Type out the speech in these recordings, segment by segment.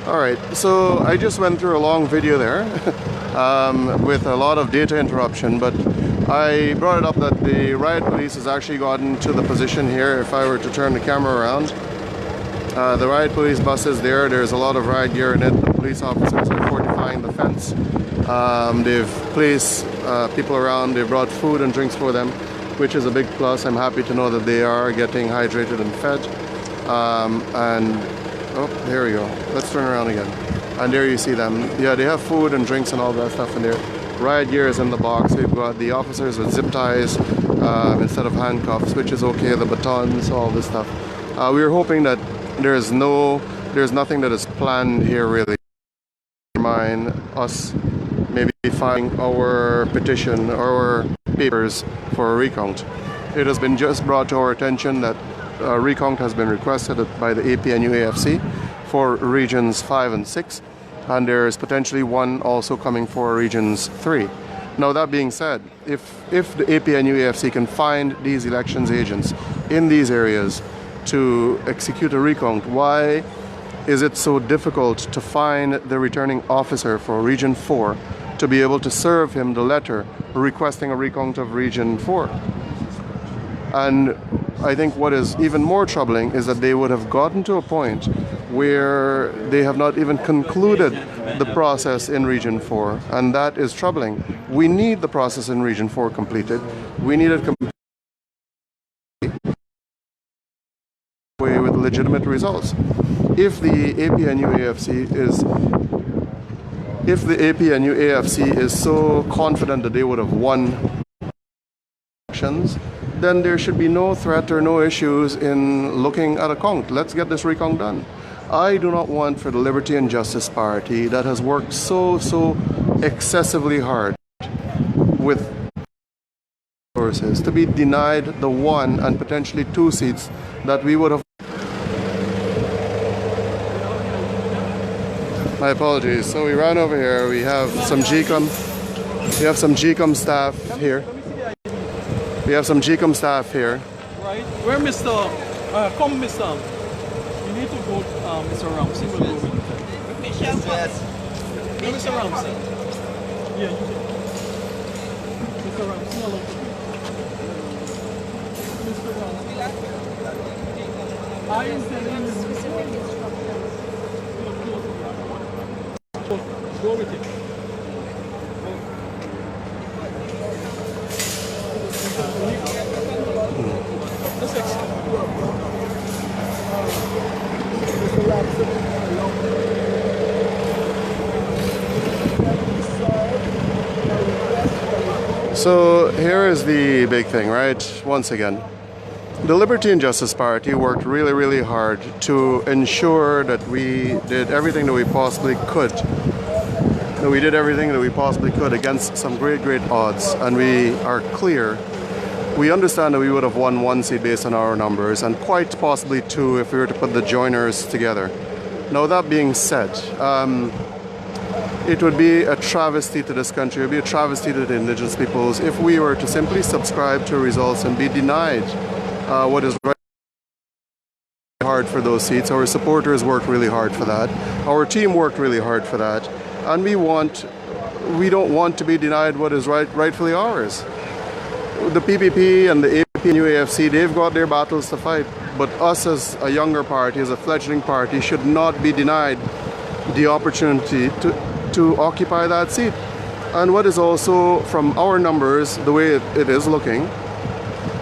Alright, so I just went through a long video there with a lot of data interruption, but I brought it up that the riot police has actually gotten to the position here. If I were to turn the camera around, the riot police bus is there. There's a lot of riot gear in it. The police officers are fortifying the fence. They've placed people around. They've brought food and drinks for them, which is a big plus. I'm happy to know that they are getting hydrated and fed. Oh, there we go. Let's turn around again. And there you see them. Yeah, they have food and drinks and all that stuff in there. Riot gear is in the box. We've got the officers with zip ties instead of handcuffs, which is okay. The batons, all this stuff. We were hoping that there's nothing that is planned here really. Mind us maybe filing our petition or papers for a recount. It has been just brought to our attention that a recount has been requested by the APNU-AFC for regions 5 and 6, and there is potentially one also coming for regions 3. Now that being said, if the APNU-AFC can find these elections agents in these areas to execute a recount, why is it so difficult to find the returning officer for region 4 to be able to serve him the letter requesting a recount of region 4? And I think what is even more troubling is that they would have gotten to a point where they have not even concluded the process in Region 4, and that is troubling. We need the process in Region 4 completed. We need it completed with legitimate results. If the APNU-AFC is so confident that they would have won elections, then there should be no threat or no issues in looking at a count. Let's get this recount done. I do not want for the Liberty and Justice Party that has worked so excessively hard with resources to be denied the 1 and potentially 2 seats that we would have. My apologies. So we ran over here. We have some gecom. We have some gecom staff here. We have some gecom staff here. Right. Where Mr. Come, Mr. You need to go, Mr. Ramsey will go with you. Yes. No, Mr. Ramsey. Yeah, you can. Mr. Ramsey, hello. Mr. Ramsey. I am telling you. Go with him. So here is the big thing, right? Once again, the Liberty and Justice Party worked really hard to ensure that we did everything that we possibly could. We did everything that we possibly could against some great odds, and we are clear. We understand that we would have won 1 seat based on our numbers, and quite possibly 2 if we were to put the joiners together. Now that being said, it would be a travesty to this country, it would be a travesty to the indigenous peoples if we were to simply subscribe to results and be denied what is right. Hard for those seats. Our supporters worked really hard for that. Our team worked really hard for that. And we don't want to be denied what is rightfully ours. The PPP and the APNU-AFC, they've got their battles to fight, but us as a younger party, as a fledgling party, should not be denied the opportunity to occupy that seat. And what is also, from our numbers, the way it is looking,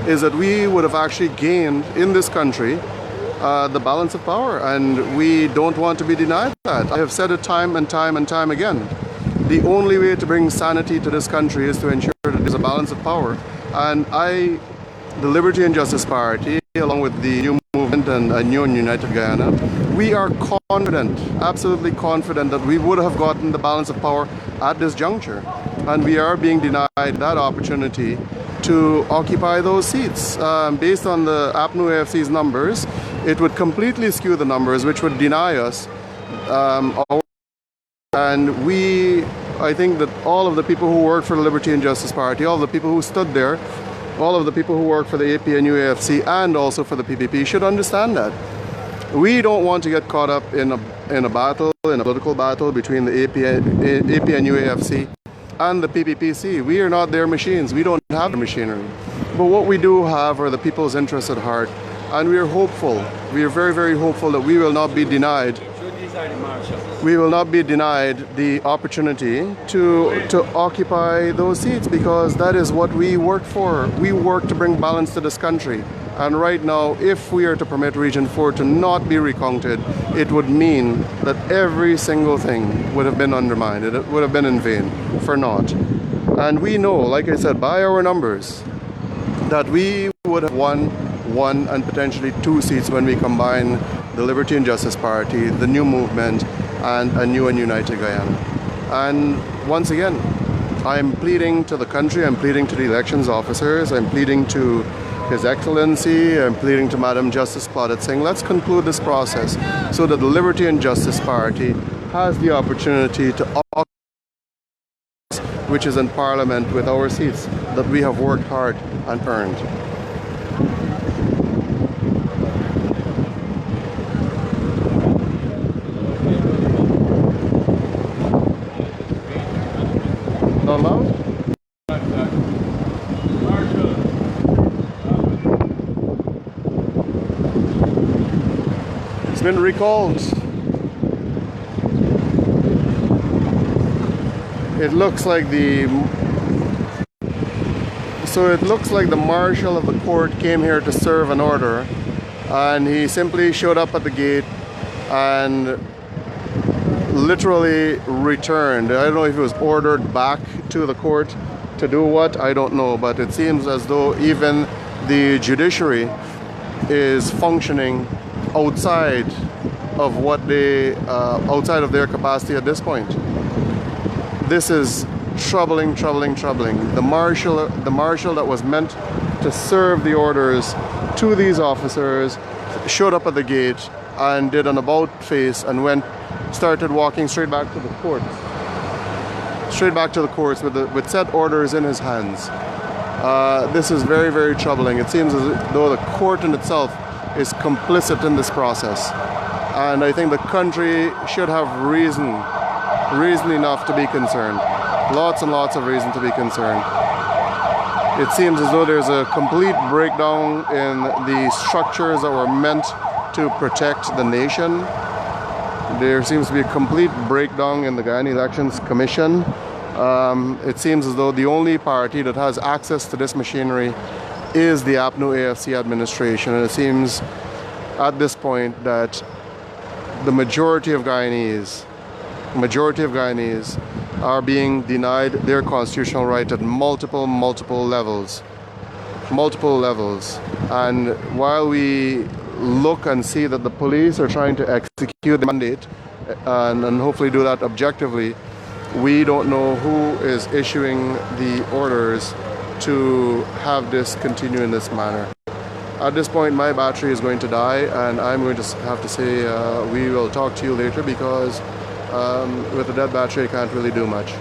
is that we would have actually gained in this country the balance of power, and we don't want to be denied that. I have said it time and time again. The only way to bring sanity to this country is to ensure that there's a balance of power. And the Liberty and Justice Party, along with the New Movement and a New United Guyana, we are confident, absolutely confident, that we would have gotten the balance of power at this juncture. And we are being denied that opportunity to occupy those seats. Based on the APNU-AFC's numbers, it would completely skew the numbers, which would deny us I think that all of the people who work for the Liberty and Justice Party, all of the people who stood there, all of the people who work for the APNU-AFC and also for the PPP should understand that. We don't want to get caught up in a in a battle, in a political battle between the APNU AFC and the PPPC. We are not their machines. We don't have the machinery. But what we do have are the people's interests at heart. And we are hopeful. We are very, very hopeful that we will not be denied. We will not be denied the opportunity to occupy those seats, because that is what we work for. We work to bring balance to this country. And right now, if we are to permit Region 4 to not be recounted, it would mean that every single thing would have been undermined. It would have been in vain, for naught. And we know, like I said, by our numbers, that we would have won one and potentially two seats when we combine the Liberty and Justice Party, the New Movement, and a new and united Guyana. And once again, I'm pleading to the country, I'm pleading to the elections officers, I'm pleading to His Excellency, I'm pleading to Madam Justice Claudette Singh, let's conclude this process so that the Liberty and Justice Party has the opportunity to occupy, which is in Parliament, with our seats that we have worked hard and earned. Not loud? It's been recalled. It looks like the marshal of the court came here to serve an order, and he simply showed up at the gate and literally returned. I don't know if he was ordered back to the court to do what, I don't know, but it seems as though even the judiciary is functioning outside of what they outside of their capacity at this point. This is troubling. The marshal that was meant to serve the orders to these officers showed up at the gate and did an about face and started walking straight back to the courts. With set orders in his hands. This is very, very troubling. It seems as though the court in itself is complicit in this process. And I think the country should have reason enough to be concerned. Lots and lots of reason to be concerned. It seems as though there's a complete breakdown in the structures that were meant to protect the nation. There seems to be a complete breakdown in the Guyana Elections Commission. It seems as though the only party that has access to this machinery is the APNU AFC administration. And it seems at this point that the majority of Guyanese are being denied their constitutional right at multiple levels. And while we look and see that the police are trying to execute the mandate and hopefully do that objectively, we don't know who is issuing the orders to have this continue in this manner. At this point, my battery is going to die, and I'm going to have to say we will talk to you later, because with a dead battery I can't really do much.